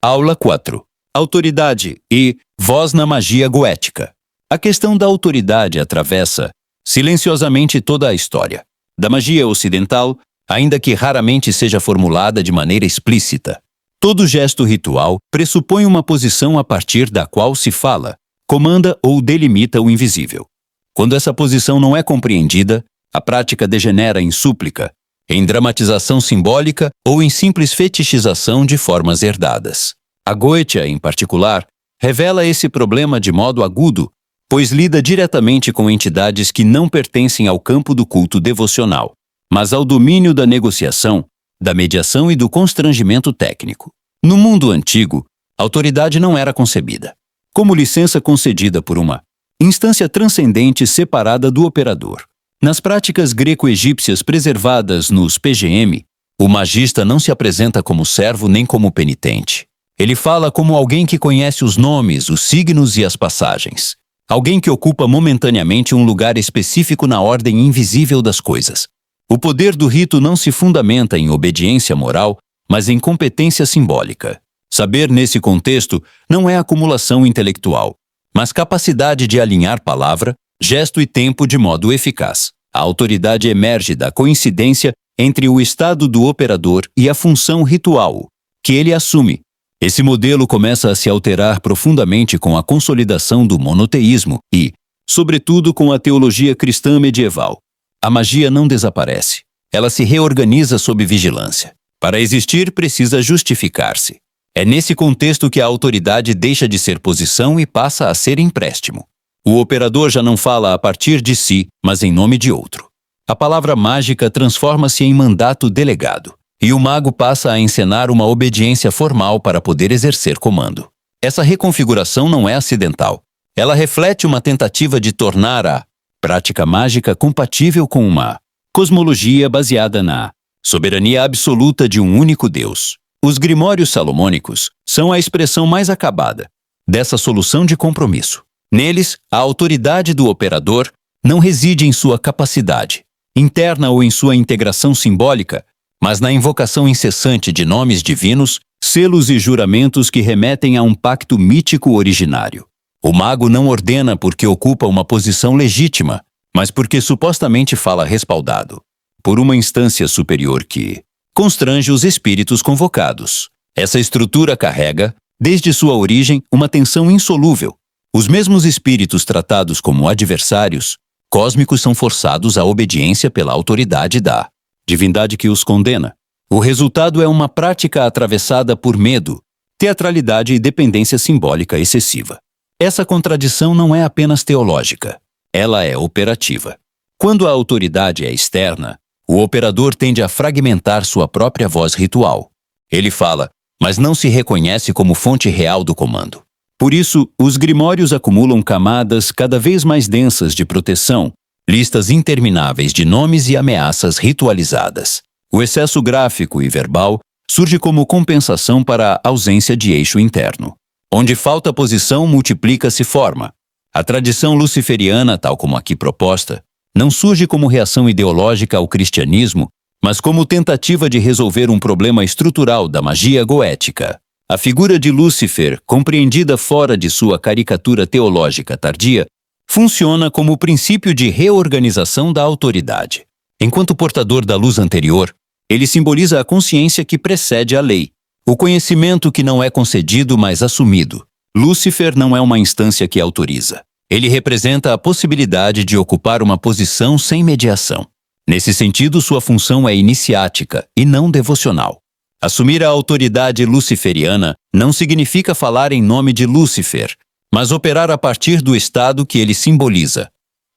Aula 4. Autoridade e voz na magia goética. A questão da autoridade atravessa silenciosamente toda a história da magia ocidental, ainda que raramente seja formulada de maneira explícita. Todo gesto ritual pressupõe uma posição a partir da qual se fala, comanda ou delimita o invisível. Quando essa posição não é compreendida, a prática degenera em súplica, em dramatização simbólica ou em simples fetichização de formas herdadas. A Goetia, em particular, revela esse problema de modo agudo, pois lida diretamente com entidades que não pertencem ao campo do culto devocional, mas ao domínio da negociação, da mediação e do constrangimento técnico. No mundo antigo, a autoridade não era concebida como licença concedida por uma instância transcendente separada do operador. Nas práticas greco-egípcias preservadas nos PGM, o magista não se apresenta como servo nem como penitente. Ele fala como alguém que conhece os nomes, os signos e as passagens. Alguém que ocupa momentaneamente um lugar específico na ordem invisível das coisas. O poder do rito não se fundamenta em obediência moral, mas em competência simbólica. Saber nesse contexto não é acumulação intelectual, mas capacidade de alinhar palavra, gesto e tempo de modo eficaz. A autoridade emerge da coincidência entre o estado do operador e a função ritual que ele assume. Esse modelo começa a se alterar profundamente com a consolidação do monoteísmo e, sobretudo, com a teologia cristã medieval. A magia não desaparece. Ela se reorganiza sob vigilância. Para existir, precisa justificar-se. É nesse contexto que a autoridade deixa de ser posição e passa a ser empréstimo. O operador já não fala a partir de si, mas em nome de outro. A palavra mágica transforma-se em mandato delegado, e o mago passa a encenar uma obediência formal para poder exercer comando. Essa reconfiguração não é acidental. Ela reflete uma tentativa de tornar a prática mágica compatível com uma cosmologia baseada na soberania absoluta de um único Deus. Os grimórios salomônicos são a expressão mais acabada dessa solução de compromisso. Neles, a autoridade do operador não reside em sua capacidade interna ou em sua integração simbólica, mas na invocação incessante de nomes divinos, selos e juramentos que remetem a um pacto mítico originário. O mago não ordena porque ocupa uma posição legítima, mas porque supostamente fala respaldado por uma instância superior que constrange os espíritos convocados. Essa estrutura carrega, desde sua origem, uma tensão insolúvel. Os mesmos espíritos tratados como adversários cósmicos são forçados à obediência pela autoridade da divindade que os condena. O resultado é uma prática atravessada por medo, teatralidade e dependência simbólica excessiva. Essa contradição não é apenas teológica, ela é operativa. Quando a autoridade é externa, o operador tende a fragmentar sua própria voz ritual. Ele fala, mas não se reconhece como fonte real do comando. Por isso, os grimórios acumulam camadas cada vez mais densas de proteção, listas intermináveis de nomes e ameaças ritualizadas. O excesso gráfico e verbal surge como compensação para a ausência de eixo interno. Onde falta posição, multiplica-se forma. A tradição luciferiana, tal como aqui proposta, não surge como reação ideológica ao cristianismo, mas como tentativa de resolver um problema estrutural da magia goética. A figura de Lúcifer, compreendida fora de sua caricatura teológica tardia, funciona como o princípio de reorganização da autoridade. Enquanto portador da luz anterior, ele simboliza a consciência que precede a lei, o conhecimento que não é concedido, mas assumido. Lúcifer não é uma instância que autoriza. Ele representa a possibilidade de ocupar uma posição sem mediação. Nesse sentido, sua função é iniciática e não devocional. Assumir a autoridade luciferiana não significa falar em nome de Lúcifer, mas operar a partir do estado que ele simboliza.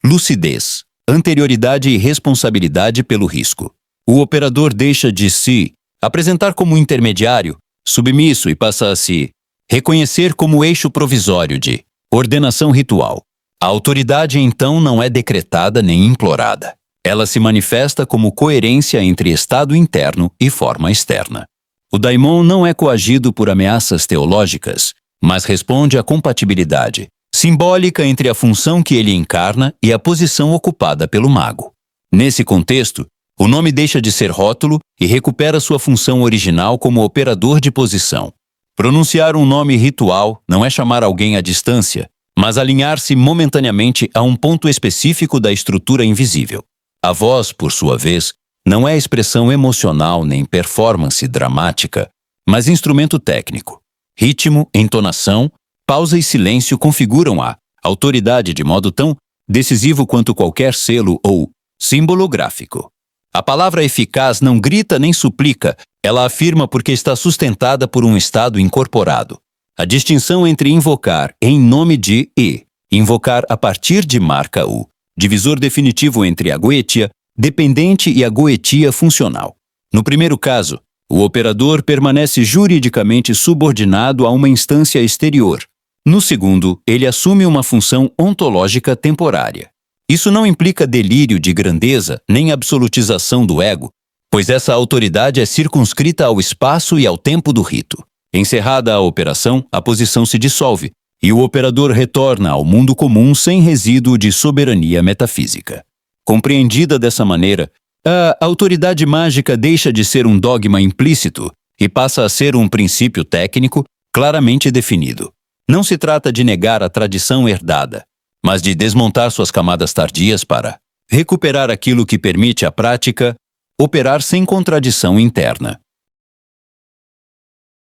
Lucidez, anterioridade e responsabilidade pelo risco. O operador deixa de se apresentar como intermediário, submisso e passa a se reconhecer como eixo provisório de ordenação ritual. A autoridade, então, não é decretada nem implorada. Ela se manifesta como coerência entre estado interno e forma externa. O daimon não é coagido por ameaças teológicas, mas responde à compatibilidade simbólica entre a função que ele encarna e a posição ocupada pelo mago. Nesse contexto, o nome deixa de ser rótulo e recupera sua função original como operador de posição. Pronunciar um nome ritual não é chamar alguém à distância, mas alinhar-se momentaneamente a um ponto específico da estrutura invisível. A voz, por sua vez, não é expressão emocional nem performance dramática, mas instrumento técnico. Ritmo, entonação, pausa e silêncio configuram a autoridade de modo tão decisivo quanto qualquer selo ou símbolo gráfico. A palavra eficaz não grita nem suplica, ela afirma porque está sustentada por um estado incorporado. A distinção entre invocar em nome de e invocar a partir de marca o divisor definitivo entre a goetia dependente e a goetia funcional. No primeiro caso, o operador permanece juridicamente subordinado a uma instância exterior. No segundo, ele assume uma função ontológica temporária. Isso não implica delírio de grandeza nem absolutização do ego, pois essa autoridade é circunscrita ao espaço e ao tempo do rito. Encerrada a operação, a posição se dissolve e o operador retorna ao mundo comum sem resíduo de soberania metafísica. Compreendida dessa maneira, a autoridade mágica deixa de ser um dogma implícito e passa a ser um princípio técnico claramente definido. Não se trata de negar a tradição herdada, mas de desmontar suas camadas tardias para recuperar aquilo que permite à prática operar sem contradição interna.